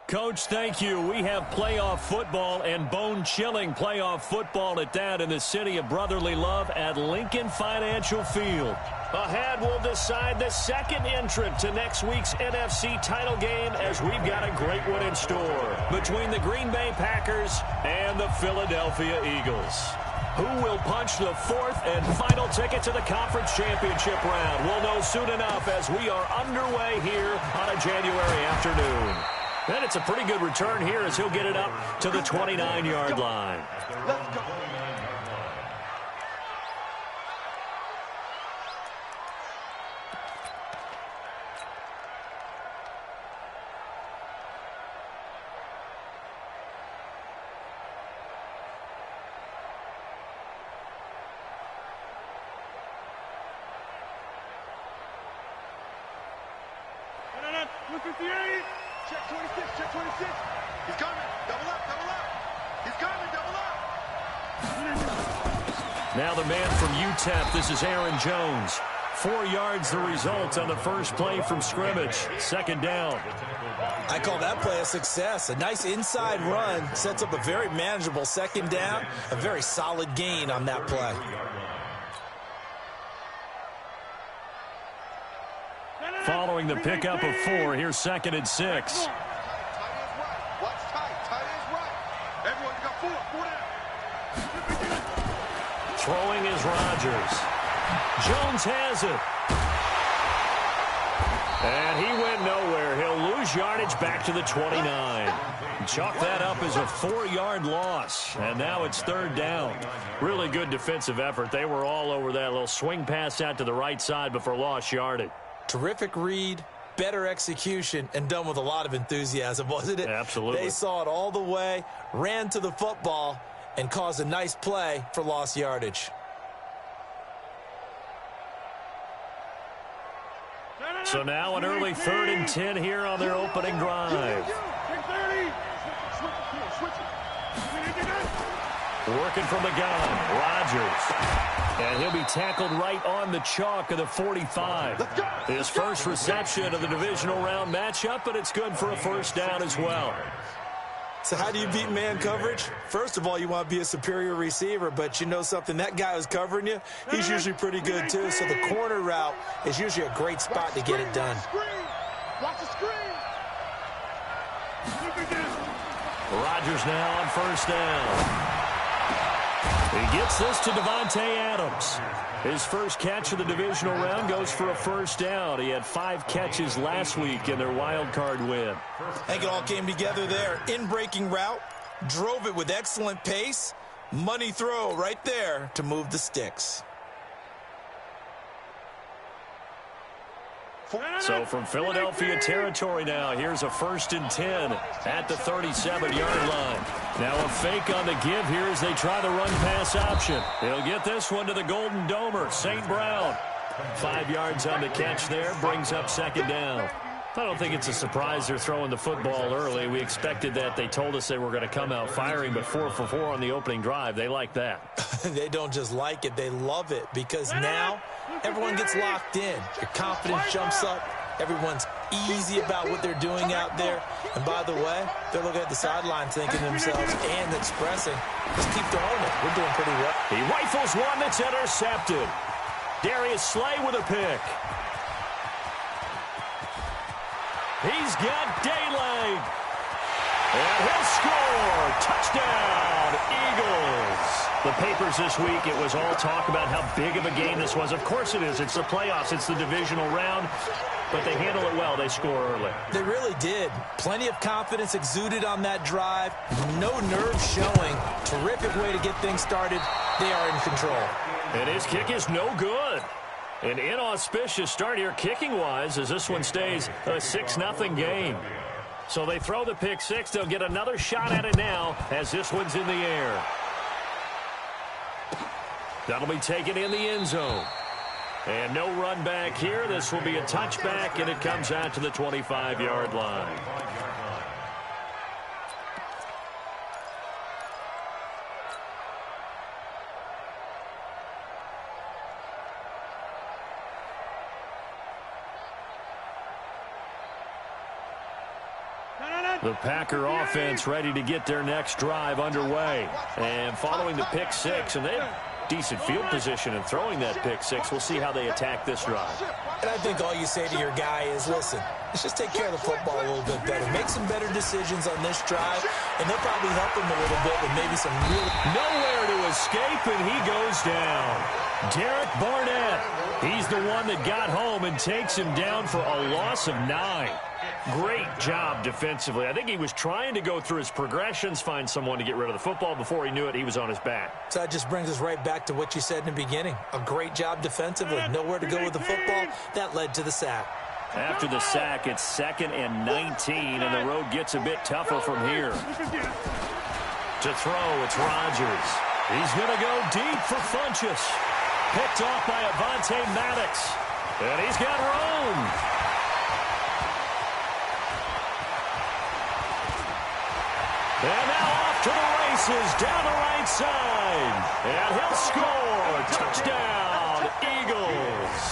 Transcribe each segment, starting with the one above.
Coach, thank you. We have playoff football and bone-chilling playoff football at that in the city of brotherly love at Lincoln Financial Field. Ahead, we'll decide the second entrant to next week's NFC title game as we've got a great one in store between the Green Bay Packers and the Philadelphia Eagles. Who will punch the fourth and final ticket to the conference championship round? We'll know soon enough as we are underway here on a January afternoon. And it's a pretty good return here as he'll get it up to the 29-yard line. Let's go. Look at the 8. Check 26, check 26. He's coming. Double up, double up. He's coming, double up. Now the man from UTEP, this is Aaron Jones. 4 yards the result on the first play from scrimmage. Second down. I call that play a success. A nice inside run sets up a very manageable second down. A very solid gain on that play. Following the pickup of 4, here's 2nd and 6. Tight is right. Watch tight. Tight is right. Everyone got 4. 4 down. Throwing is Rodgers. Jones has it. And he went nowhere. He'll lose yardage back to the 29. Chalk that up as a 4-yard loss. And now it's 3rd down. Really good defensive effort. They were all over that little swing pass out to the right side before lost yardage. Terrific read, better execution, and done with a lot of enthusiasm, wasn't it? Absolutely. They saw it all the way, ran to the football, and caused a nice play for lost yardage. So now an early 3rd and 10 here on their opening drive. Working from the gun, Rodgers. And he'll be tackled right on the chalk of the 45. His first reception of the divisional round matchup, but it's good for a first down as well. So how do you beat man coverage? First of all, you want to be a superior receiver, but you know something, that guy who's covering you, he's usually pretty good too. So the corner route is usually a great spot to get it done. Watch the screen. Rodgers now on first down. He gets this to Davante Adams. His first catch of the divisional round goes for a first down. He had 5 catches last week in their wild card win. I think it all came together there. In-breaking route, drove it with excellent pace. Money throw right there to move the sticks. So from Philadelphia territory now, here's a 1st and 10 at the 37-yard line. Now a fake on the give here as they try the run-pass option. He'll get this one to the Golden Domer, St. Brown. 5 yards on the catch there, brings up 2nd down. I don't think it's a surprise they're throwing the football early. We expected that. They told us they were going to come out firing, but 4 for 4 on the opening drive. They like that. They don't just like it, they love it, because now everyone gets locked in. Your confidence jumps up. Everyone's easy about what they're doing out there. And by the way, they're looking at the sideline thinking to themselves and expressing, just keep throwing it. We're doing pretty well. He rifles one that's intercepted. Darius Slay with a pick. He's got daylight. And he'll score. Touchdown, Eagles. The papers this week, it was all talk about how big of a game this was. Of course it is. It's the playoffs. It's the divisional round. But they handle it well. They score early. They really did. Plenty of confidence exuded on that drive. No nerves showing. Terrific way to get things started. They are in control. And his kick is no good. An inauspicious start here kicking-wise as this one stays a 6-0 game. So they throw the pick six. They'll get another shot at it now as this one's in the air. That'll be taken in the end zone. And no run back here. This will be a touchback, and it comes out to the 25-yard line. The Packer offense ready to get their next drive underway. And following the pick six, and they have decent field position in throwing that pick six. We'll see how they attack this drive. And I think all you say to your guy is, listen, let's just take care of the football a little bit better. Make some better decisions on this drive, and they'll probably help him a little bit with maybe some really... Nowhere to escape, and he goes down. Derek Barnett, he's the one that got home and takes him down for a loss of 9. Great job defensively. I think he was trying to go through his progressions, find someone to get rid of the football. Before he knew it, he was on his back. So that just brings us right back to what you said in the beginning. A great job defensively. Nowhere to go with the football. That led to the sack. After the sack, it's 2nd and 19, and the road gets a bit tougher from here. To throw, it's Rodgers. He's going to go deep for Funchess. Picked off by Avonte Maddox. And he's got room. And now off to the races, down the right side. And he'll score. Touchdown, Eagles.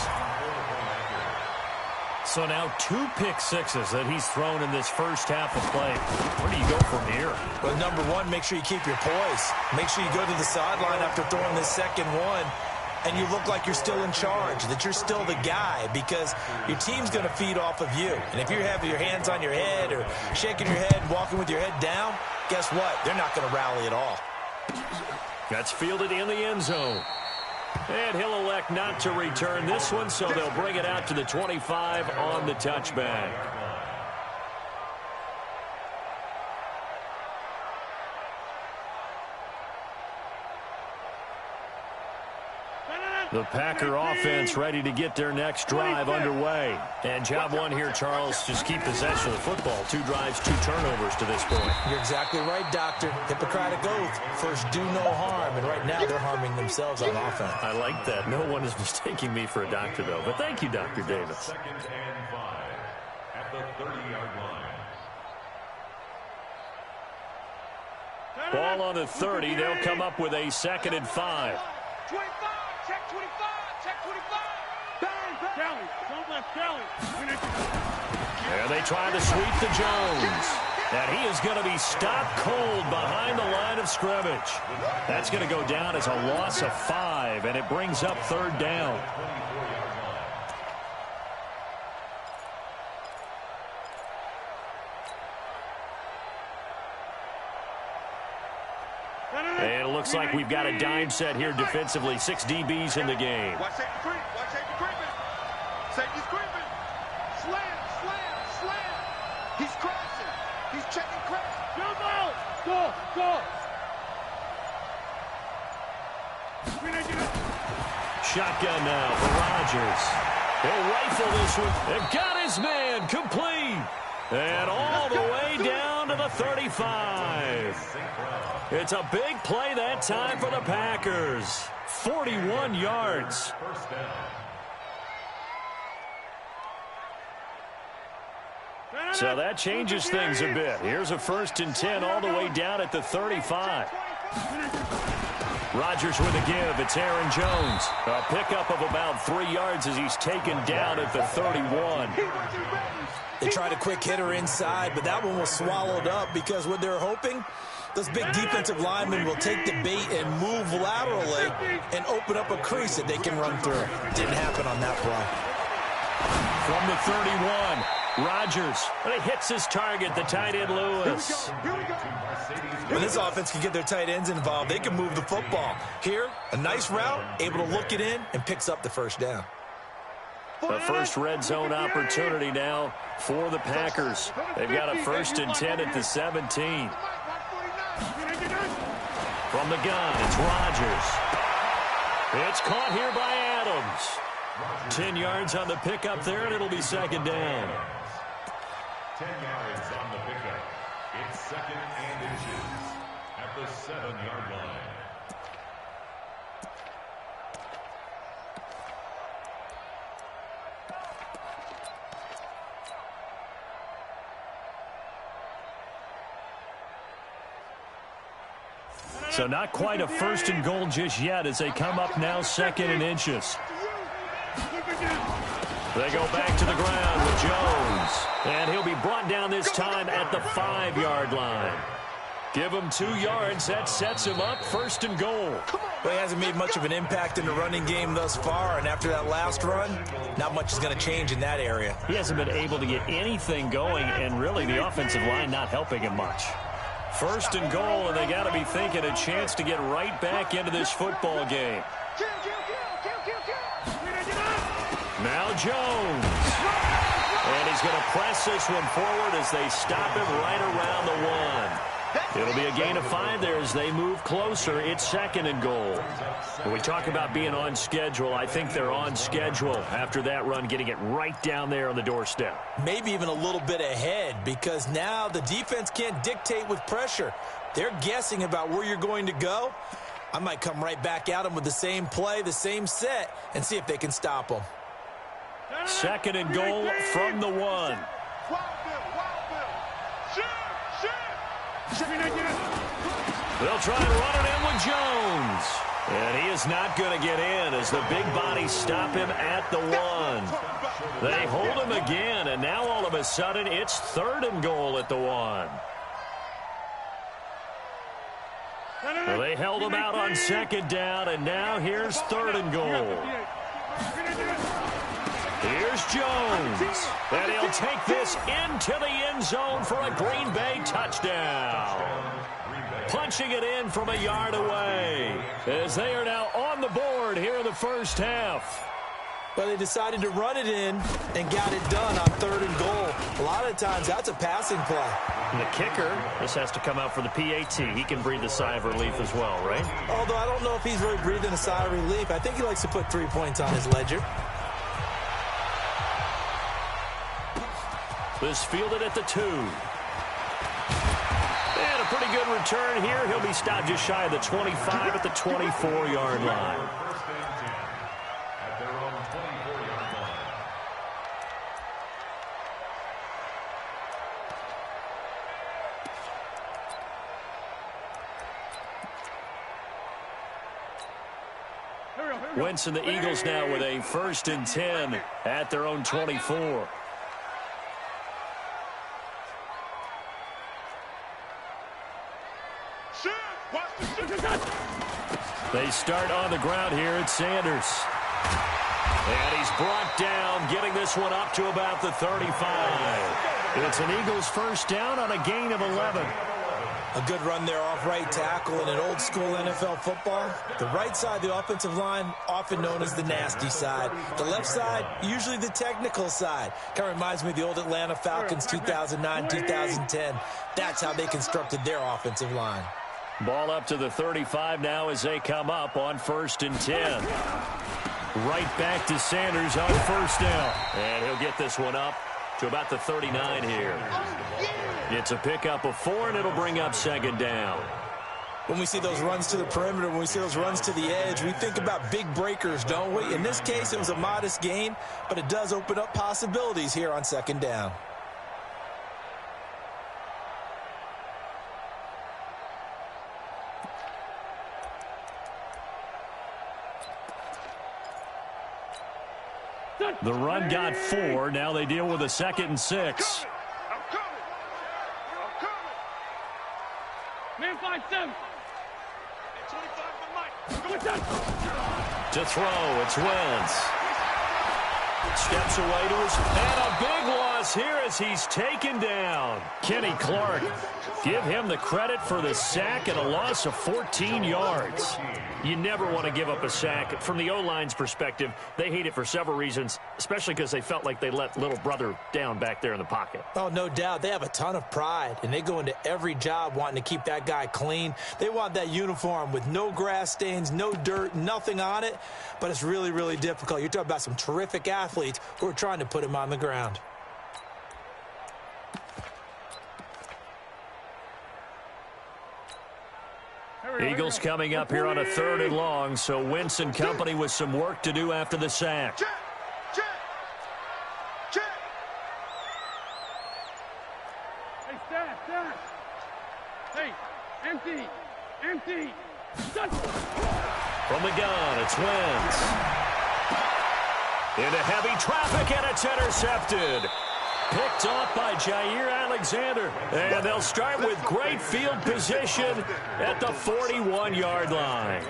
So now 2 pick sixes that he's thrown in this first half of play. Where do you go from here? Well, number one, make sure you keep your poise. Make sure you go to the sideline after throwing this second one, and you look like you're still in charge, that you're still the guy, because your team's going to feed off of you. And if you're having your hands on your head or shaking your head and walking with your head down, guess what? They're not going to rally at all. That's fielded in the end zone. And he'll elect not to return this one, so they'll bring it out to the 25 on the touchback. The Packer offense ready to get their next drive underway. And job one here, Charles, just keep possession of the football. 2 drives, 2 turnovers to this point. You're exactly right, Doctor. Hippocratic oath. First, do no harm. And right now, they're harming themselves on offense. I like that. No one is mistaking me for a doctor, though. But thank you, Dr. Davis. 2nd and 5 at the 30-yard line. Ball on the 30. They'll come up with a 2nd and 5. 25, check 25, check 25. Bang, bang. Kelly, don't let Kelly. There they try to sweep to Jones. And he is going to be stopped cold behind the line of scrimmage. That's going to go down as a loss of 5, and it brings up 3rd down. And it looks like we've got a dime set here defensively. 6 DBs in the game. Watch safety creep. Watch safety creeping. Safety's creeping. Slam, slam, slam. He's crossing. He's checking crack. Jump out. Go. Shotgun now for Rodgers. He'll rifle this one. And got his man complete. And all the way down to the 35. It's a big play that time for the Packers. 41 yards. So that changes things a bit. Here's a 1st and 10 all the way down at the 35. Rodgers with a give. It's Aaron Jones. A pickup of about 3 yards as he's taken down at the 31. They tried a quick hitter inside, but that one was swallowed up because what they're hoping, those big defensive linemen will take the bait and move laterally and open up a crease that they can run through. Didn't happen on that play. From the 31, Rodgers. But he hits his target, the tight end Lewis. When this offense can get their tight ends involved, they can move the football. Here, a nice route, able to look it in, and picks up the 1st down. The first red zone opportunity now for the Packers. They've got a 1st and 10 at the 17. From the gun, it's Rodgers. It's caught here by Adams. 10 yards on the pickup there, and it'll be 2nd down. 10 yards on the pickup. It's 2nd and inches at the 7-yard line. So not quite a 1st and goal just yet as they come up now 2nd and inches. They go back to the ground with Jones. And he'll be brought down this time at the 5-yard line. Give him 2 yards. That sets him up 1st and goal. Well, he hasn't made much of an impact in the running game thus far, and after that last run, not much is going to change in that area. He hasn't been able to get anything going, and really the offensive line not helping him much. 1st and goal, and they got to be thinking a chance to get right back into this football game. Now Jones. And he's going to press this one forward as they stop him right around the 1. It'll be a gain of 5 there as they move closer. It's 2nd and goal. When we talk about being on schedule, I think they're on schedule after that run, getting it right down there on the doorstep. Maybe even a little bit ahead, because now the defense can't dictate with pressure. They're guessing about where you're going to go. I might come right back at them with the same play, the same set, and see if they can stop them. 2nd and goal from the 1. They'll try and run it in with Jones. And he is not going to get in as the big bodies stop him at the 1. They hold him again, and now all of a sudden it's 3rd and goal at the 1. Well, they held him out on 2nd down, and now here's 3rd and goal. Here's Jones, and he'll take this into the end zone for a Green Bay touchdown. Punching it in from a yard away as they are now on the board here in the first half. Well, they decided to run it in and got it done on 3rd and goal. A lot of times that's a passing play. And the kicker, this has to come out for the PAT. He can breathe a sigh of relief as well, right? Although I don't know if he's really breathing a sigh of relief. I think he likes to put 3 points on his ledger. This fielded at the 2. And a pretty good return here. He'll be stopped just shy of the 25 at the 24-yard line. Wentz and the Eagles now with a 1st and 10 at their own 24. They start on the ground here at Sanders. And he's brought down, getting this one up to about the 35. It's an Eagles 1st down on a gain of 11. A good run there off right tackle in an old-school NFL football. The right side, the offensive line, often known as the nasty side. The left side, usually the technical side. Kind of reminds me of the old Atlanta Falcons 2009, 2010. That's how they constructed their offensive line. Ball up to the 35 now as they come up on 1st and 10. Right back to Sanders on 1st down. And he'll get this one up to about the 39 here. It's a pickup of 4, and it'll bring up 2nd down. When we see those runs to the perimeter, when we see those runs to the edge, we think about big breakers, don't we? In this case, it was a modest gain, but it does open up possibilities here on 2nd down. The run got 4. Now they deal with a 2nd and 6. Man 5-7. To throw, it's Wentz. Steps away to his, and a big loss here as he's taken down. Kenny Clark, give him the credit for the sack and a loss of 14 yards. You never want to give up a sack. From the O-line's perspective, they hate it for several reasons, especially because they felt like they let little brother down back there in the pocket. Oh, no doubt. They have a ton of pride, and they go into every job wanting to keep that guy clean. They want that uniform with no grass stains, no dirt, nothing on it, but it's really, really difficult. You're talking about some terrific athletes who are trying to put him on the ground. Eagles coming up here on a 3rd and long, so Wentz and company with some work to do after the sack. Check. Hey, staff. Hey, empty. From the gun, it's Wentz. Into heavy traffic, and it's intercepted. Picked off by Jair Alexander. And they'll start with great field position at the 41-yard line.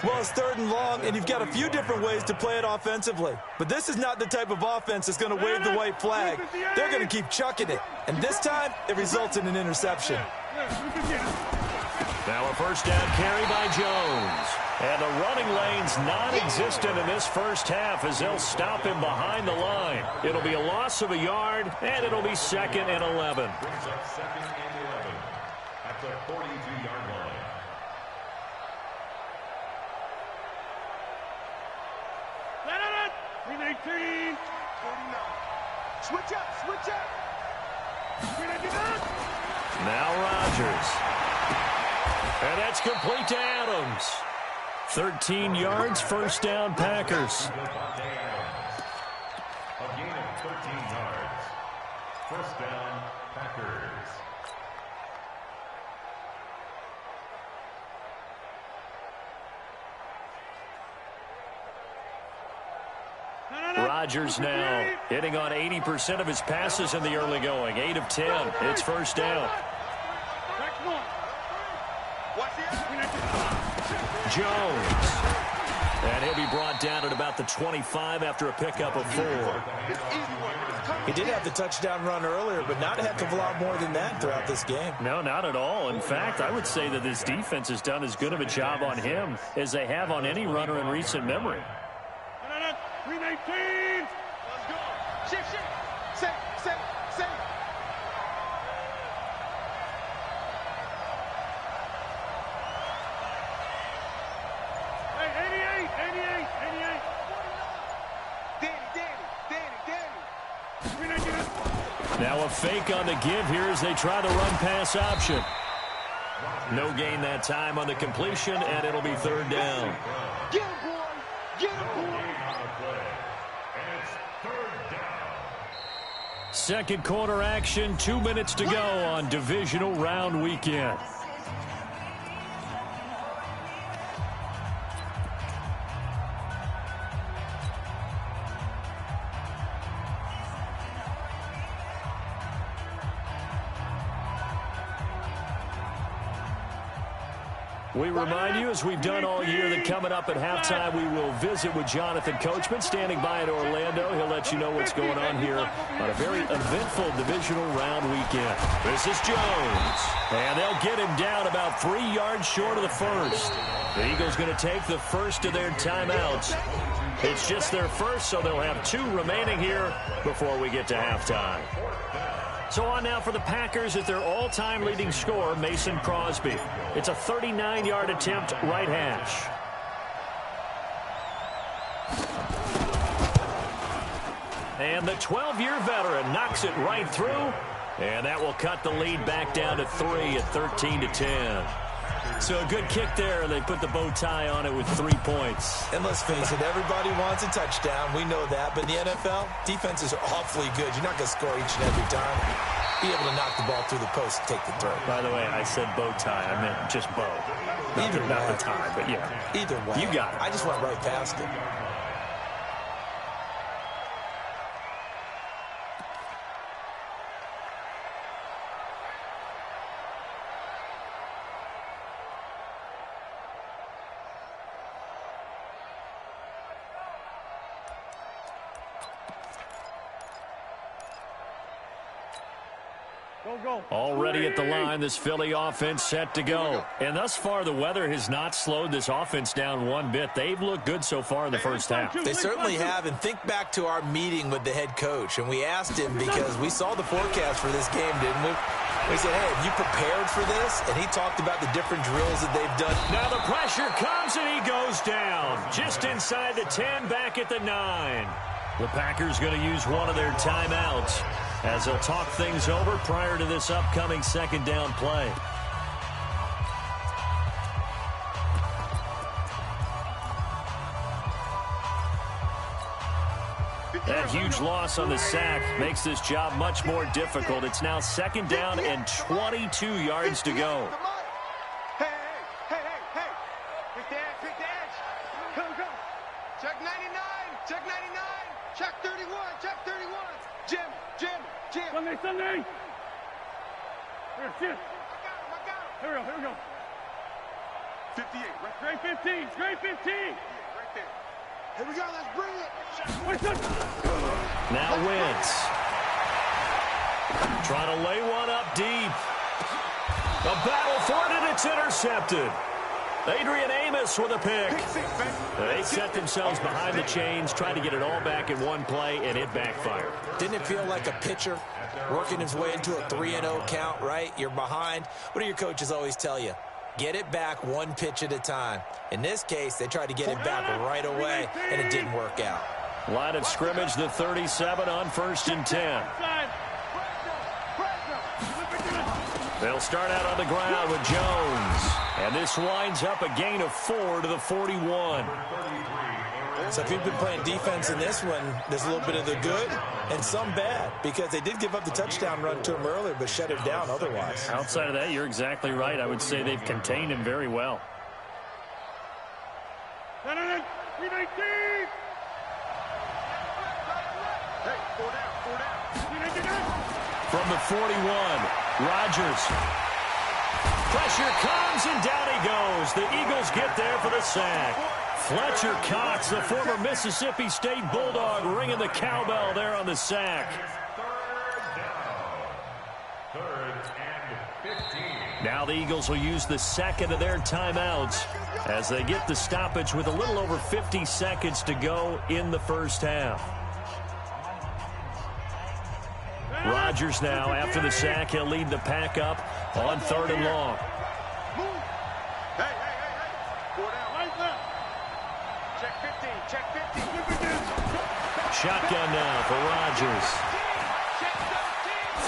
Well, it's 3rd and long, and you've got a few different ways to play it offensively. But this is not the type of offense that's going to wave the white flag. They're going to keep chucking it. And this time, it results in an interception. Now a first down carry by Jones. And the running lane's non-existent in this first half as they'll stop him behind the line. It'll be a loss of a yard, and it'll be 2nd and 11. Second and 11 at the 42-yard line. Switch up, switch up. Now Rodgers. And that's complete to Adams. 13 yards, first down, Packers. A gain of 13 yards. First down, Packers. Rodgers now hitting on 80% of his passes in the early going. 8 of 10. It's first down. Jones. And he'll be brought down at about the 25 after a pickup of 4. He did have the touchdown run earlier, but not a heck of a lot more than that throughout this game. No, not at all. In fact, I would say that this defense has done as good of a job on him as they have on any runner in recent memory. 319. Let's go. Shift, shift. Set. Hey, 88. Danny. Now a fake on the give here as they try the run-pass option. No gain that time on the completion, and it'll be 3rd down. Get him, boy. Get him, boy. Second quarter action, 2 minutes to go on divisional round weekend. We remind you, as we've done all year, that coming up at halftime, we will visit with Jonathan Coachman, standing by in Orlando. He'll let you know what's going on here on a very eventful divisional round weekend. This is Jones, and they'll get him down about 3 yards short of the first. The Eagles going to take the first of their timeouts. It's just their first, so they'll have 2 remaining here before we get to halftime. So on now for the Packers at their all-time leading scorer, Mason Crosby. It's a 39-yard attempt, right hash. And the 12-year veteran knocks it right through. And that will cut the lead back down to 3 at 13-10. So a good kick there, and they put the bow tie on it with 3 points. And let's face it, everybody wants a touchdown. We know that. But in the NFL, defenses are awfully good. You're not going to score each and every time. Be able to knock the ball through the post and take the throw. By the way, I said bow tie. I meant just bow. Not the tie, but yeah. Either way. You got it. I just went right past it. Already at the line, this Philly offense set to go. And thus far, the weather has not slowed this offense down one bit. They've looked good so far in the first half. They certainly have. And think back to our meeting with the head coach. And we asked him, because we saw the forecast for this game, didn't we? We said, hey, have you prepared for this? And he talked about the different drills that they've done. Now the pressure comes, and he goes down. Just inside the 10, back at the 9. The Packers going to use one of their timeouts as they'll talk things over prior to this upcoming second down play. That huge loss on the sack makes this job much more difficult. It's now second down and 22 yards to go. Hey. Pick the edge. Go. Check 99. Check 99. Check 31. Check 31. Jim. Sunday. Here, shit. I got him. Here we go. 58. Right Straight 15. Straight 15. right there. Here we go. Let's bring it. Now Wentz. Trying to lay one up deep. A battle for it, and it's intercepted. Adrian Amos with a pick. They set themselves behind the chains, trying to get it all back in one play, and it backfired. Didn't it feel like a pitcher working his way into a 3-0 count, right? You're behind. What do your coaches always tell you? Get it back one pitch at a time. In this case, they tried to get it back right away, and it didn't work out. Line of scrimmage, the 37 on 1st and 10. They'll start out on the ground with Jones. And this winds up a gain of 4 to the 41. So if you've been playing defense in this one, there's a little bit of the good and some bad, because they did give up the touchdown run to him earlier, but shut him down otherwise. Outside of that, you're exactly right. I would say they've contained him very well. Hey, 4 down. From the 41, Rodgers. Pressure comes, and down he goes. The Eagles get there for the sack. Fletcher Cox, the former Mississippi State Bulldog, ringing the cowbell there on the sack. Third and 15. Now the Eagles will use the second of their timeouts as they get the stoppage with a little over 50 seconds to go in the first half. Rodgers now, after the sack, he'll lead the pack up on 3rd and long. Hey. 4 down. Check 15. Shotgun now for Rodgers.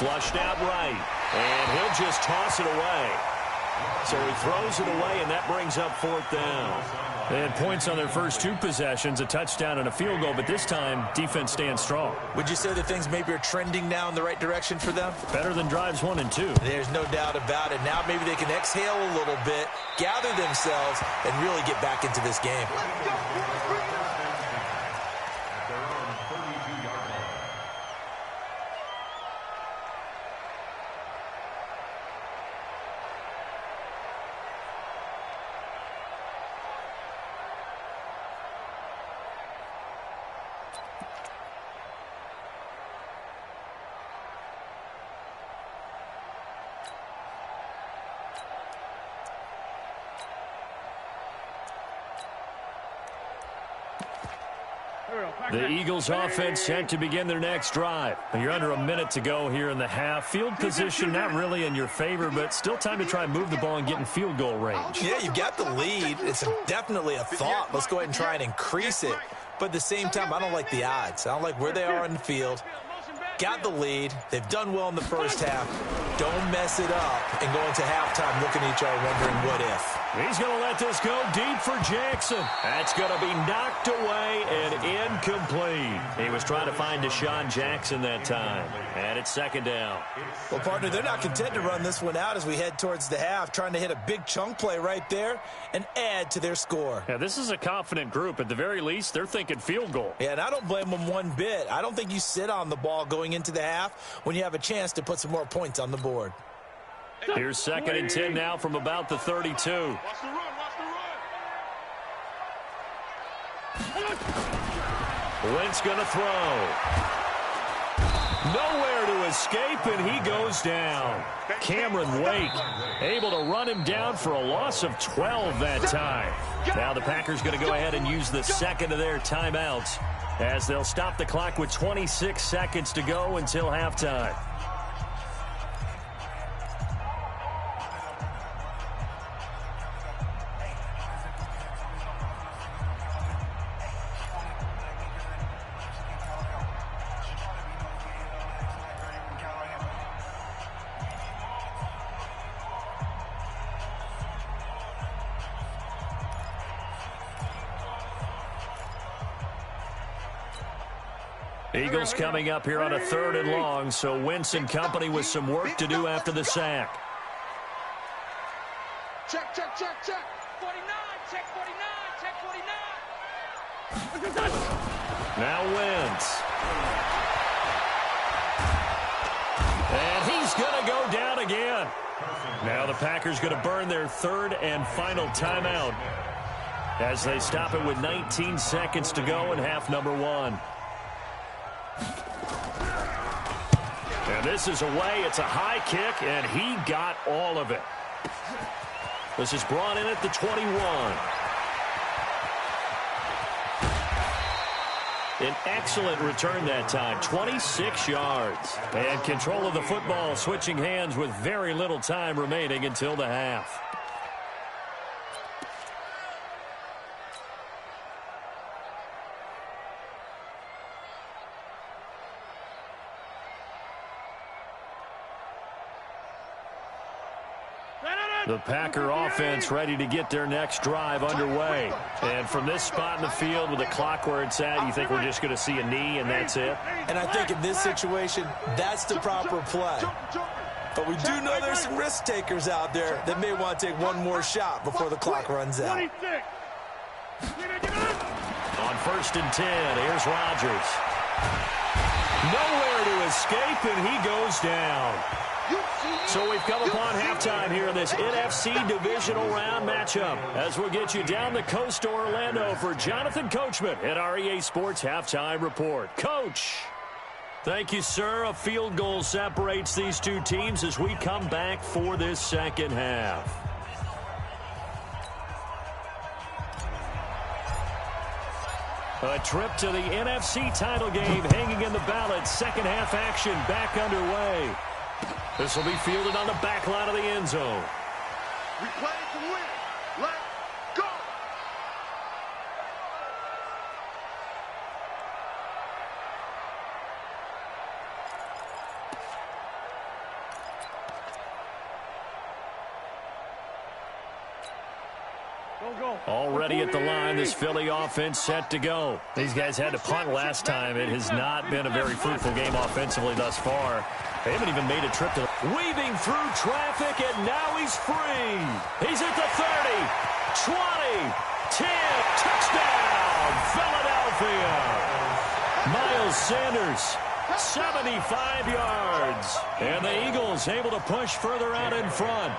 Flushed out right, and he'll just toss it away. So he throws it away, and that brings up 4th down. They had points on their first 2 possessions, a touchdown and a field goal, but this time, defense stands strong. Would you say that things maybe are trending now in the right direction for them? Better than drives 1 and 2. There's no doubt about it. Now maybe they can exhale a little bit, gather themselves, and really get back into this game. At their own 32-yard line. The Eagles offense set to begin their next drive. You're under a minute to go here in the half. Field position not really in your favor, but still time to try and move the ball and get in field goal range. Yeah, you've got the lead. It's definitely a thought. Let's go ahead and try and increase it. But at the same time, I don't like the odds. I don't like where they are in the field. Got the lead. They've done well in the first half. Don't mess it up and go into halftime looking at each other wondering what if. He's going to let this go deep for Jackson. That's going to be knocked away and incomplete. He was trying to find Deshaun Jackson that time. And it's 2nd down. Well, partner, they're not content to run this one out as we head towards the half, trying to hit a big chunk play right there and add to their score. Yeah, this is a confident group. At the very least, they're thinking field goal. Yeah, and I don't blame them one bit. I don't think you sit on the ball going into the half when you have a chance to put some more points on the board. Here's 2nd and 10 now from about the 32. Watch the run. Wentz going to throw. Nowhere to escape, and he goes down. Cameron Wake able to run him down for a loss of 12 that time. Now the Packers going to go ahead and use the second of their timeouts as they'll stop the clock with 26 seconds to go until halftime. Eagles coming up here on a 3rd and long, so Wentz and company with some work to do after the sack. Check. 49, check 49, check 49. Now Wentz. And he's going to go down again. Now the Packers going to burn their third and final timeout as they stop it with 19 seconds to go in half number one. And this is away. It's a high kick, and he got all of it. This is brought in at the 21. An excellent return that time, 26 yards. And control of the football switching hands with very little time remaining until the half. The Packer offense ready to get their next drive underway. And from this spot in the field with the clock where it's at, you think we're just going to see a knee and that's it? And I think in this situation, that's the proper play. But we do know there's some risk takers out there that may want to take one more shot before the clock runs out. On 1st and 10, here's Rodgers. Nowhere to escape, and he goes down. So we've come upon halftime here in this NFC divisional round matchup as we'll get you down the coast to Orlando for Jonathan Coachman at our EA Sports Halftime Report. Coach. Thank you, sir. A field goal separates these two teams as we come back for this second half. A trip to the NFC title game hanging in the balance. Second half action back underway. This will be fielded on the back line of the end zone. We play to win. Let's go. Already at the line, this Philly offense set to go. These guys had to punt last time. It has not been a very fruitful game offensively thus far. They haven't even made a trip to weaving through traffic, and now he's free. He's at the 30, 20, 10, touchdown, Philadelphia. Miles Sanders, 75 yards. And the Eagles able to push further out in front.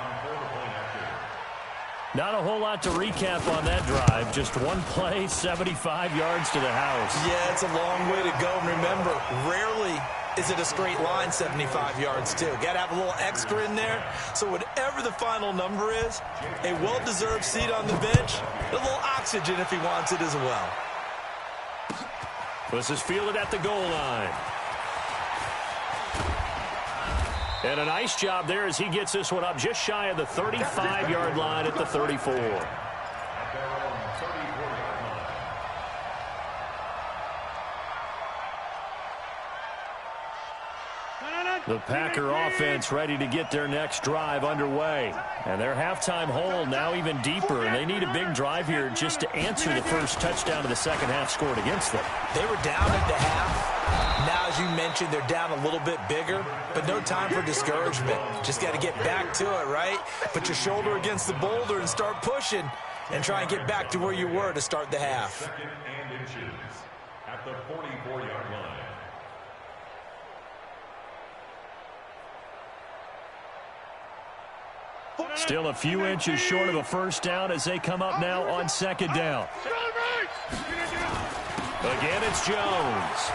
Not a whole lot to recap on that drive. Just one play, 75 yards to the house. Yeah, it's a long way to go. And remember, rarely is it a straight line 75 yards, too. Got to have a little extra in there. So whatever the final number is, a well-deserved seat on the bench, a little oxygen if he wants it as well. This is fielded at the goal line. And a nice job there as he gets this one up just shy of the 35-yard line at the 34. The Packer offense ready to get their next drive underway. And their halftime hole now even deeper, and they need a big drive here just to answer the first touchdown of the second half scored against them. They were down at the half. Now, as you mentioned, they're down a little bit bigger, but no time for discouragement. Just got to get back to it, right? Put your shoulder against the boulder and start pushing and try and get back to where you were to start the half. Second and inches at the 44-yard line. Still a few inches short of a first down as they come up now on second down. Again, it's Jones.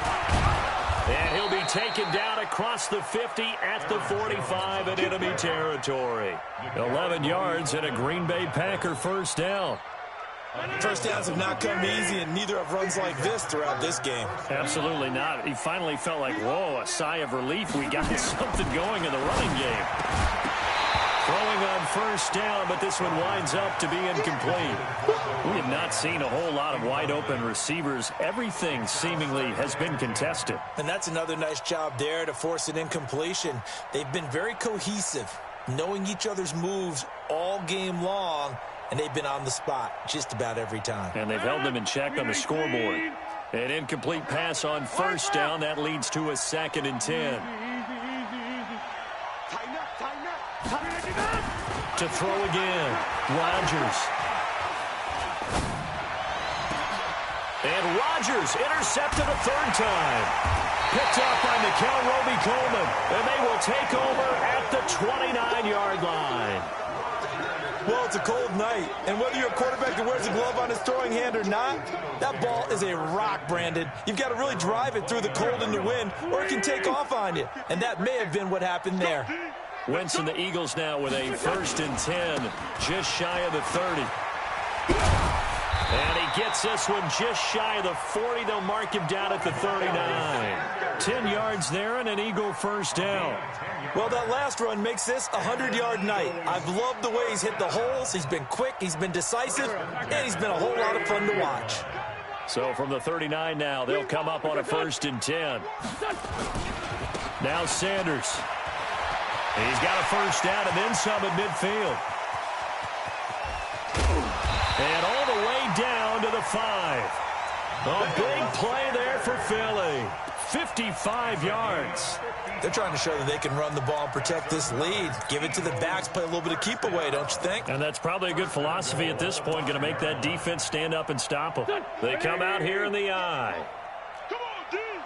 And he'll be taken down across the 50 at the 45 in enemy territory. 11 yards and a Green Bay Packer first down. First downs have not come easy, and neither have runs like this throughout this game. Absolutely not. He finally felt like, whoa, a sigh of relief. We got something going in the running game. Throwing on first down, but this one winds up to be incomplete. We have not seen a whole lot of wide-open receivers. Everything seemingly has been contested. And that's another nice job there to force an incompletion. They've been very cohesive, knowing each other's moves all game long, and they've been on the spot just about every time. And they've held them in check on the scoreboard. An incomplete pass on first down. That leads to a 2nd and 10. To throw again, Rodgers. And Rodgers intercepted a third time. Picked up by Nickel Roby-Coleman, and they will take over at the 29-yard line. Well, it's a cold night, and whether you're a quarterback that wears a glove on his throwing hand or not, that ball is a rock, Brandon. You've got to really drive it through the cold and the wind, or it can take off on you, and that may have been what happened there. Wentz and the Eagles now with a 1st and 10, just shy of the 30. And he gets this one just shy of the 40. They'll mark him down at the 39. 10 yards there and an Eagle first down. Well, that last run makes this a 100-yard night. I've loved the way he's hit the holes. He's been quick, he's been decisive, and he's been a whole lot of fun to watch. So from the 39 now, they'll come up on a 1st and 10. Now Sanders. He's got a first down and then some at midfield. And all the way down to the 5. A big play there for Philly. 55 yards. They're trying to show that they can run the ball and protect this lead. Give it to the backs, play a little bit of keep away, don't you think? And that's probably a good philosophy at this point, going to make that defense stand up and stop them. They come out here in the eye. Come on, dude.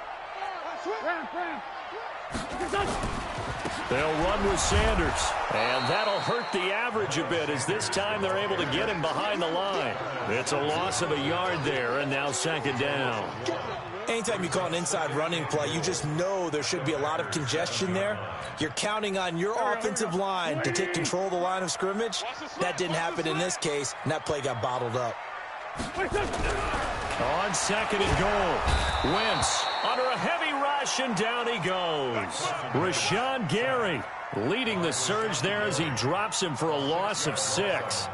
They'll run with Sanders, and that'll hurt the average a bit as this time they're able to get him behind the line. It's a loss of a yard there, and now 2nd down. Anytime you call an inside running play, you just know there should be a lot of congestion there. You're counting on your offensive line to take control of the line of scrimmage. That didn't happen in this case, and that play got bottled up. On 2nd and goal, Wentz under a heavy rush, and down he goes. Rashawn Gary leading the surge there as he drops him for a loss of 6.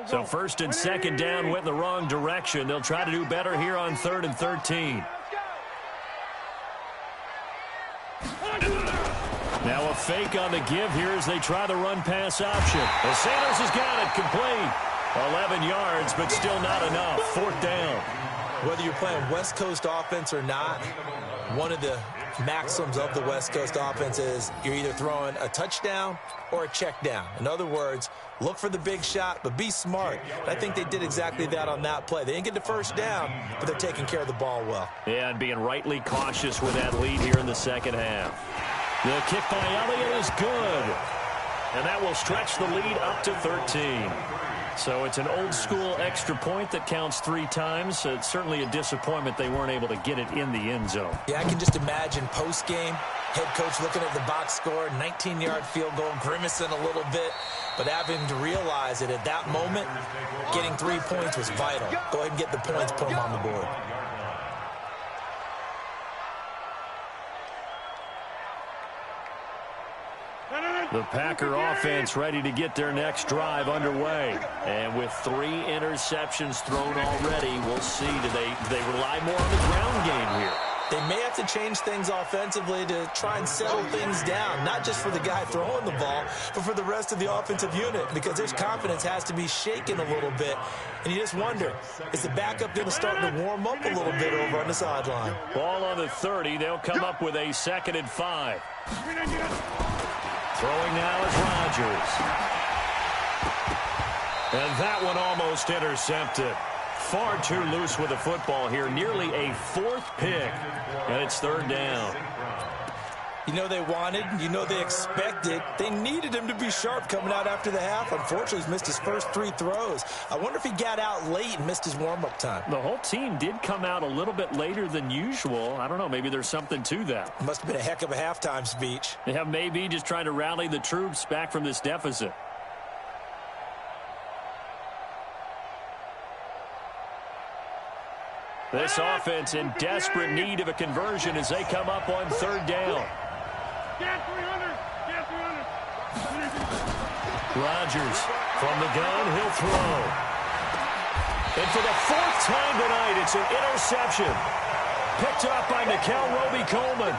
So 1st and 2nd down went in the wrong direction. They'll try to do better here on 3rd and 13. Now a fake on the give here as they try the run-pass option. Well, Sanders has got it complete. 11 yards, but still not enough. 4th down. Whether you're playing West Coast offense or not, one of the maxims of the West Coast offense is you're either throwing a touchdown or a check down. In other words, look for the big shot, but be smart. And I think they did exactly that on that play. They didn't get the first down, but they're taking care of the ball well. Yeah, and being rightly cautious with that lead here in the 2nd half. The kick by Elliott is good. And that will stretch the lead up to 13. So it's an old-school extra point that counts 3 times. So it's certainly a disappointment they weren't able to get it in the end zone. Yeah, I can just imagine post-game, head coach looking at the box score, 19-yard field goal, grimacing a little bit, but having to realize that at that moment, getting 3 points was vital. Go ahead and get the points, put them on the board. The Packer offense ready to get their next drive underway. And with 3 interceptions thrown already, we'll see. Do they rely more on the ground game here? They may have to change things offensively to try and settle things down, not just for the guy throwing the ball, but for the rest of the offensive unit, because their confidence has to be shaken a little bit. And you just wonder, is the backup going to start to warm up a little bit over on the sideline? Ball on the 30. They'll come up with a 2nd and 5. Throwing now is Rodgers. And that one almost intercepted. Far too loose with the football here. Nearly a 4th pick. And it's 3rd down. You know they wanted, you know they expected. They needed him to be sharp coming out after the half. Unfortunately, he's missed his first 3 throws. I wonder if he got out late and missed his warm-up time. The whole team did come out a little bit later than usual. I don't know, maybe there's something to that. Must have been a heck of a halftime speech. Yeah, maybe just trying to rally the troops back from this deficit. This offense in desperate need of a conversion as they come up on 3rd down. Rodgers from the gun, he'll throw. And for the 4th time tonight, it's an interception. Picked up by Nickel Roby-Coleman.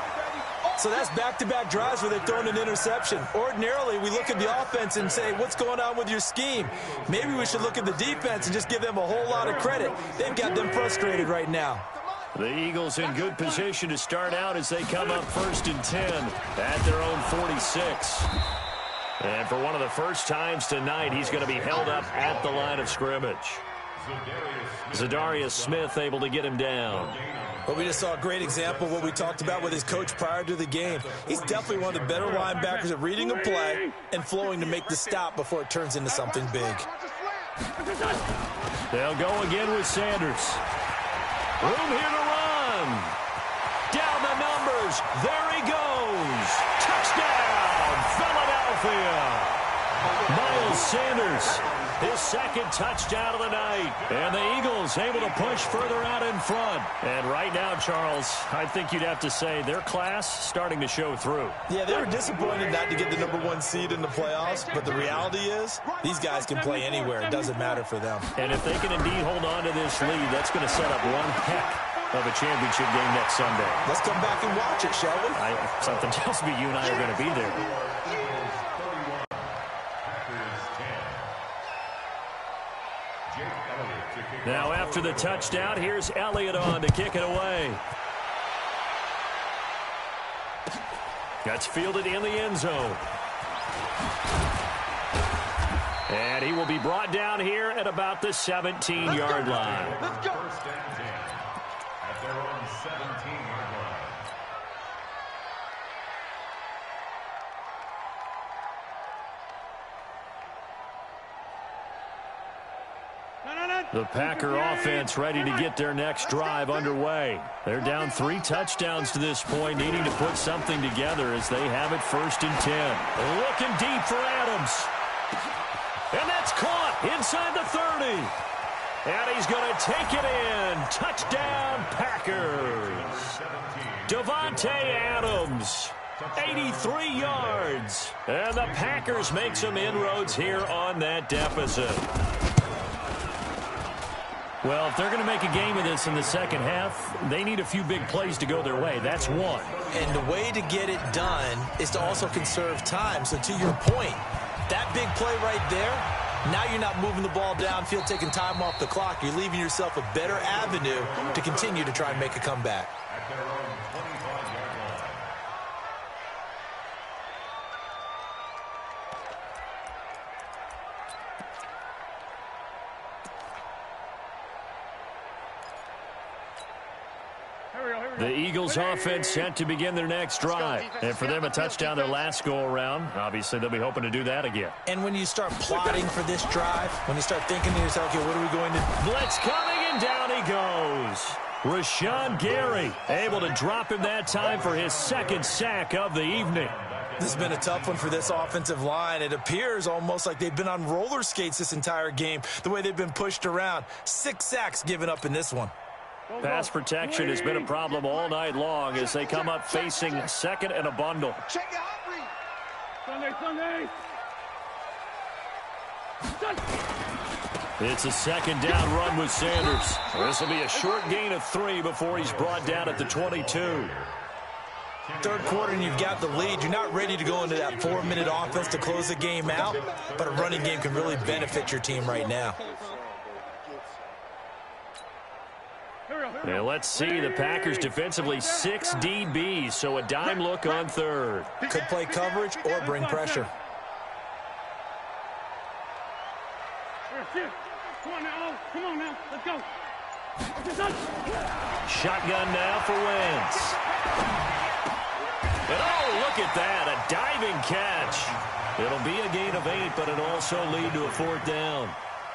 So that's back-to-back drives where they've thrown an interception. Ordinarily, we look at the offense and say, what's going on with your scheme? Maybe we should look at the defense and just give them a whole lot of credit. They've got them frustrated right now. The Eagles in good position to start out as they come up 1st and 10 at their own 46. And for one of the first times tonight, he's going to be held up at the line of scrimmage. Zadarius Smith able to get him down. Well, we just saw a great example of what we talked about with his coach prior to the game. He's definitely one of the better linebackers at reading a play and flowing to make the stop before it turns into something big. They'll go again with Sanders. Room here to run. Down the numbers. There he goes. Touchdown, Philadelphia. Miles Sanders, his second touchdown of the night. And the Eagles able to push further out in front. And right now, Charles, I think you'd have to say their class starting to show through. Yeah, they were disappointed not to get the #1 seed in the playoffs, but the reality is these guys can play anywhere. It doesn't matter for them. And if they can indeed hold on to this lead, that's going to set up one heck of a championship game next Sunday. Let's come back and watch it, shall we? Something tells me you and I are going to be there. Now after the touchdown, here's Elliott on to kick it away. That's fielded in the end zone. And he will be brought down here at about the 17-yard line. Let's go. First and 10 at their own 17-yard line. The Packer offense ready to get their next drive underway. They're down 3 touchdowns to this point, needing to put something together as they have it 1st and 10. Looking deep for Adams. And that's caught inside the 30. And he's going to take it in. Touchdown, Packers. Davante Adams, 83 yards. And the Packers make some inroads here on that deficit. Well, if they're going to make a game of this in the second half, they need a few big plays to go their way. That's one. And the way to get it done is to also conserve time. So to your point, that big play right there, now you're not moving the ball downfield, taking time off the clock. You're leaving yourself a better avenue to continue to try and make a comeback. At their own 25-yard line. The Eagles offense set to begin their next drive. And for them, a touchdown their last go-around. Obviously, they'll be hoping to do that again. And when you start plotting for this drive, when you start thinking to yourself, okay, what are we going to do? Blitz coming, and down he goes. Rashawn Gary able to drop him that time for his second sack of the evening. This has been a tough one for this offensive line. It appears almost like they've been on roller skates this entire game, the way they've been pushed around. 6 sacks given up in this one. Pass protection has been a problem all night long as they come up facing second and a bundle. Check it out, Reed. Sunday. It's a second down run with Sanders. This will be a short gain of 3 before he's brought down at the 22. Third quarter and you've got the lead. You're not ready to go into that 4-minute offense to close the game out, but a running game can really benefit your team right now. And let's see, the Packers defensively 6 DBs, so a dime look on third. Could play coverage or bring pressure. Come on now, let's go. Shotgun now for Wentz. And oh, look at that, a diving catch. It'll be a gain of 8, but it'll also lead to a 4th down.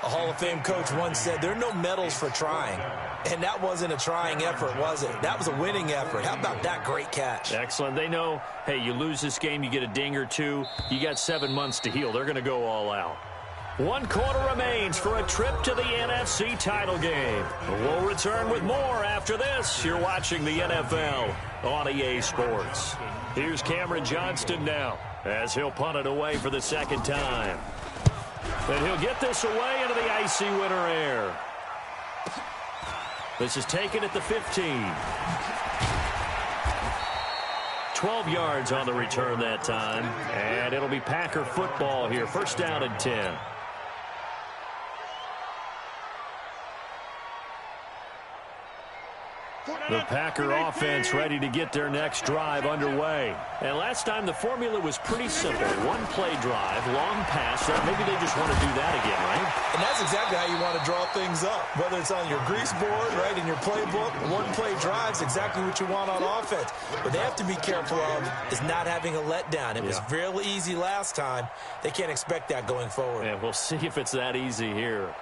A Hall of Fame coach once said, there are no medals for trying. And that wasn't a trying effort, was it? That was a winning effort. How about that great catch? Excellent. They know, hey, you lose this game, you get a ding or 2. You got 7 months to heal. They're going to go all out. 1 quarter remains for a trip to the NFC title game. We'll return with more after this. You're watching the NFL on EA Sports. Here's Cameron Johnston now as he'll punt it away for the second time. And he'll get this away into the icy winter air. This is taken at the 15. 12 yards on the return that time. And it'll be Packer football here. First down and 10. The Packer offense ready to get their next drive underway. And last time the formula was pretty simple. One play drive, long pass. Maybe they just want to do that again, right? And that's exactly how you want to draw things up. Whether it's on your grease board, right, in your playbook, one play drive's exactly what you want on offense. What they have to be careful of is not having a letdown. It was real easy last time. They can't expect that going forward. And we'll see if it's that easy here.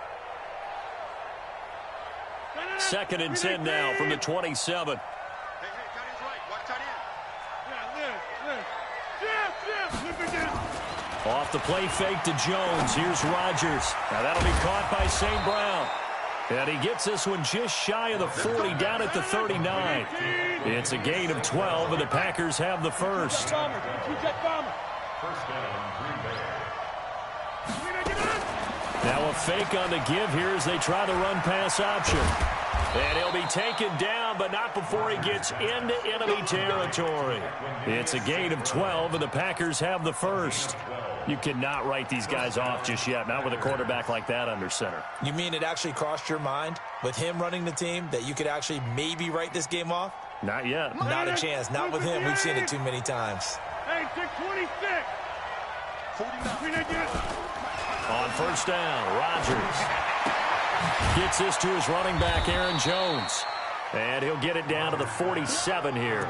Second and 10 now from the 27. Hey, tight end's right. Watch tight end. Off the play fake to Jones. Here's Rodgers. Now that'll be caught by St. Brown. And he gets this one just shy of the 40, down at the 39. It's a gain of 12, and the Packers have the first. First down, Green Bay. Now a fake on the give here as they try the run-pass option. And he'll be taken down, but not before he gets into enemy territory. It's a gain of 12, and the Packers have the first. You cannot write these guys off just yet, not with a quarterback like that under center. You mean it actually crossed your mind with him running the team that you could actually maybe write this game off? Not yet. Not a chance. Not with him. We've seen it too many times. Hey, 626. 49. On first down, Rodgers gets this to his running back, Aaron Jones. And he'll get it down to the 47 here.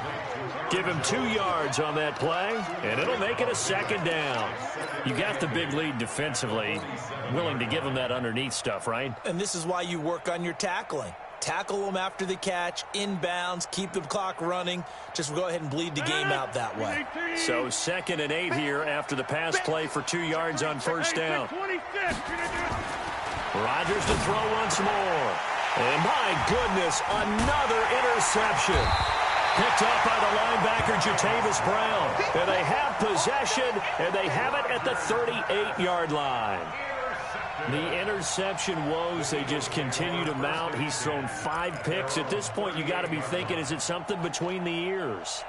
Give him 2 yards on that play, and it'll make it a second down. You got the big lead defensively, willing to give him that underneath stuff, right? And this is why you work on your tackling. Tackle them after the catch, inbounds, keep the clock running. Just go ahead and bleed the game out that way. So 2nd and 8 here after the pass play for 2 yards on first down. Rodgers to throw once more. And my goodness, another interception. Picked up by the linebacker, Jatavis Brown. And they have possession, and they have it at the 38-yard line. The interception woes, they just continue to mount. He's thrown 5 picks. At this point, you got to be thinking, is it something between the ears?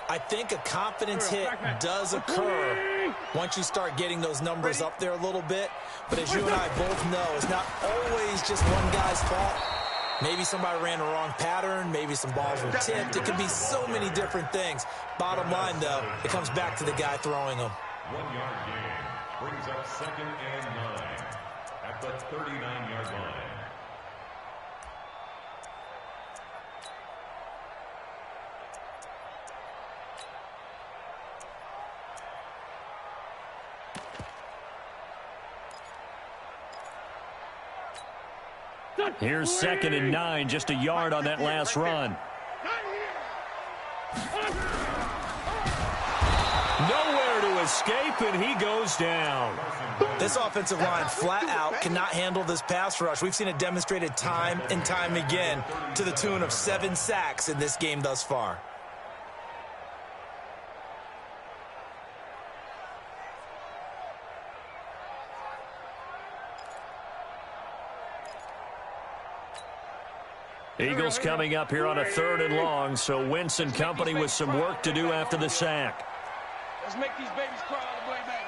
I think a confidence hit does occur once you start getting those numbers up there a little bit. But as you and I both know, it's not always just one guy's fault. Maybe somebody ran a wrong pattern. Maybe some balls were tipped. It could be so many different things. Bottom line, though, it comes back to the guy throwing them. 1 yard gain brings up 2nd and 9 at the 39-yard line. Here's 2nd and 9, just a yard on that last run. Nowhere to escape, and he goes down. This offensive line flat out cannot handle this pass rush. We've seen it demonstrated time and time again to the tune of 7 sacks in this game thus far. Eagles coming up here on a 3rd and long, so Wentz and company with some work to do after the sack. Let's make these babies cry all the way back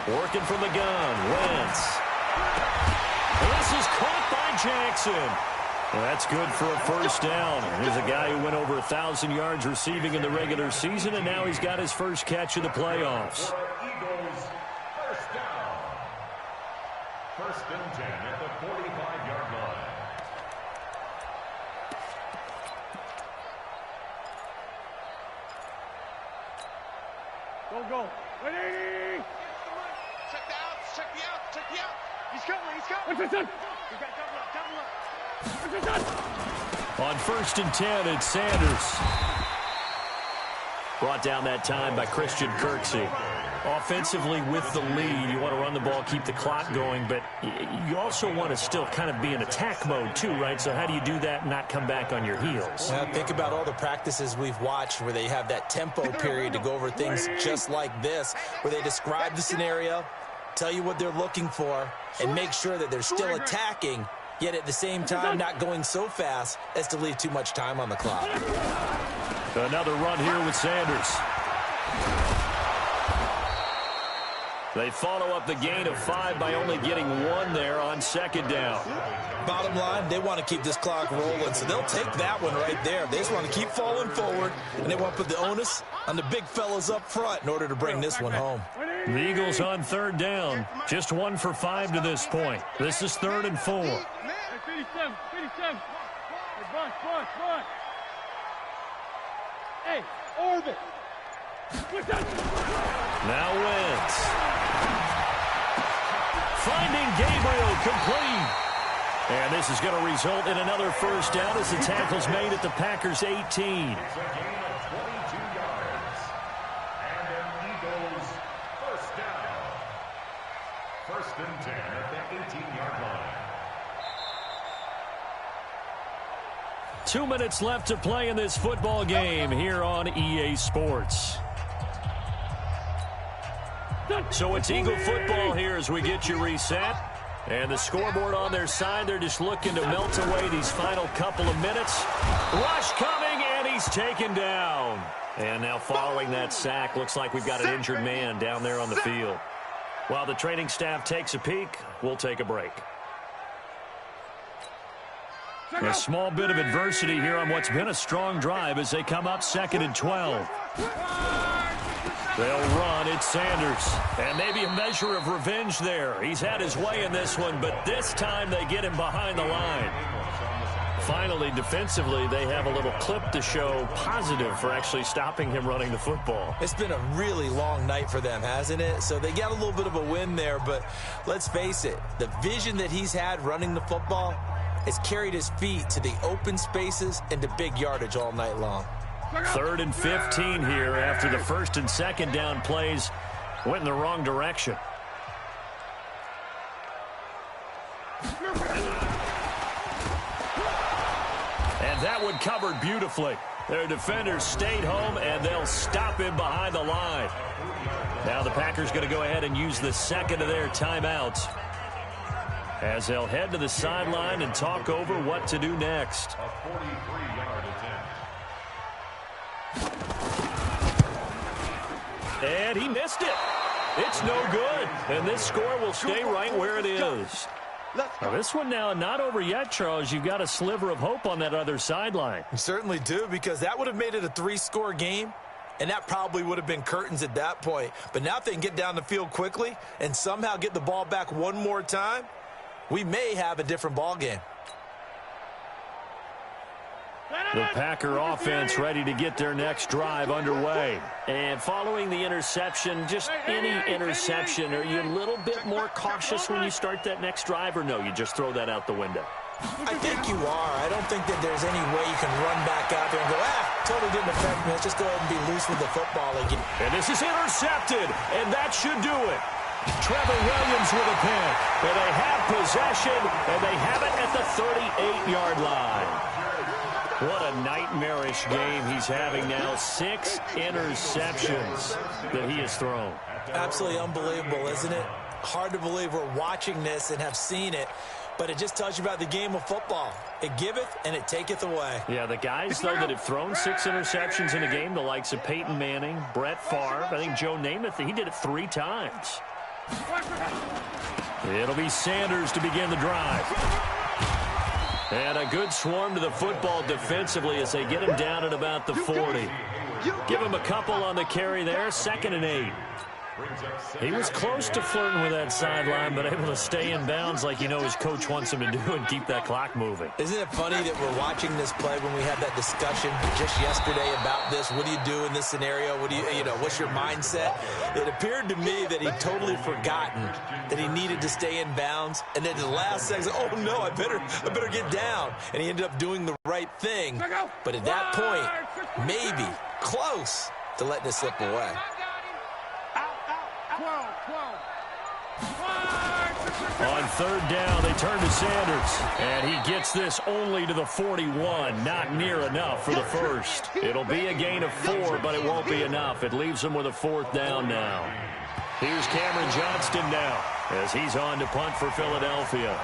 home. Working from the gun, Wentz. This is caught by Jackson. Well, that's good for a first down. Here's a guy who went over 1,000 yards receiving in the regular season, and now he's got his first catch of the playoffs. Eagles first down. 1st and 10 at the 45-yard line. Go. Ready? Check the outs, check the outs, check the outs. He's coming. What's this done? You got double up. What's this done? On 1st and 10, it's Sanders. Brought down that time by Christian Kirksey. Offensively with the lead, you want to run the ball, keep the clock going, but you also want to still kind of be in attack mode too, right? So how do you do that and not come back on your heels? Yeah, think about all the practices we've watched where they have that tempo period to go over things just like this, where they describe the scenario, tell you what they're looking for, and make sure that they're still attacking, yet at the same time not going so fast as to leave too much time on the clock. Another run here with Sanders. They follow up the gain of 5 by only getting 1 there on second down. Bottom line, they want to keep this clock rolling, so they'll take that one right there. They just want to keep falling forward, and they want to put the onus on the big fellas up front in order to bring this one home. The Eagles on third down. Just 1 for 5 to this point. This is 3rd and 4. Hey, 57. Hey, boss. Hey, orbit. Now Wentz. Finding Gabriel complete. And this is going to result in another first down as the tackle's made at the Packers' 18. It's a gain of 22 yards. And an Eagles first down. 1st and 10 at the 18-yard line. 2 minutes left to play in this football game here on EA Sports. So it's Eagle football here as we get you reset. And the scoreboard on their side, they're just looking to melt away these final couple of minutes. Rush coming, and he's taken down. And now following that sack, looks like we've got an injured man down there on the field. While the training staff takes a peek, we'll take a break. A small bit of adversity here on what's been a strong drive as they come up 2nd and 12. They'll run. It's Sanders. And maybe a measure of revenge there. He's had his way in this one, but this time they get him behind the line. Finally, defensively, they have a little clip to show positive for actually stopping him running the football. It's been a really long night for them, hasn't it? So they got a little bit of a win there, but let's face it, the vision that he's had running the football has carried his feet to the open spaces and to big yardage all night long. 3rd and 15 here after the 1st and 2nd down plays went in the wrong direction. And that one covered beautifully. Their defenders stayed home, and they'll stop him behind the line. Now the Packers going to go ahead and use the 2nd of their timeouts as they'll head to the sideline and talk over what to do next. A 43-yard attempt. And he missed it. It's no good. And this score will stay right where it is. Now this one now not over yet, Charles. You've got a sliver of hope on that other sideline. You certainly do, because that would have made it a 3-score game, and that probably would have been curtains at that point. But now if they can get down the field quickly and somehow get the ball back one more time, we may have a different ball game. The Packer offense ready to get their next drive underway. And following the interception, just any interception, are you a little bit more cautious when you start that next drive, or no, you just throw that out the window? I think you are. I don't think that there's any way you can run back out there and go, totally didn't affect me. Let's just go ahead and be loose with the football again. And this is intercepted, and that should do it. Trevor Williams with a pick. And they have possession, and they have it at the 38-yard line. What a nightmarish game he's having now. 6 interceptions that he has thrown. Absolutely unbelievable, isn't it? Hard to believe we're watching this and have seen it, but it just tells you about the game of football. It giveth and it taketh away. Yeah, the guys, though, that have thrown 6 interceptions in a game, the likes of Peyton Manning, Brett Favre, I think Joe Namath, he did it 3 times. It'll be Sanders to begin the drive. And a good swarm to the football defensively as they get him down at about the 40. Give him a couple on the carry there, 2nd and 8. He was close to flirting with that sideline, but able to stay in bounds like his coach wants him to do and keep that clock moving. Isn't it funny that we're watching this play when we had that discussion just yesterday about this? What do you do in this scenario? What do what's your mindset? It appeared to me that he'd totally forgotten that he needed to stay in bounds, and then the last second, oh no, I better get down. And he ended up doing the right thing. But at that point, maybe close to letting it slip away. On 3rd down, they turn to Sanders, and he gets this only to the 41. Not near enough for the first. It'll be a gain of 4, but it won't be enough. It leaves them with a 4th down now. Here's Cameron Johnston now as he's on to punt for Philadelphia.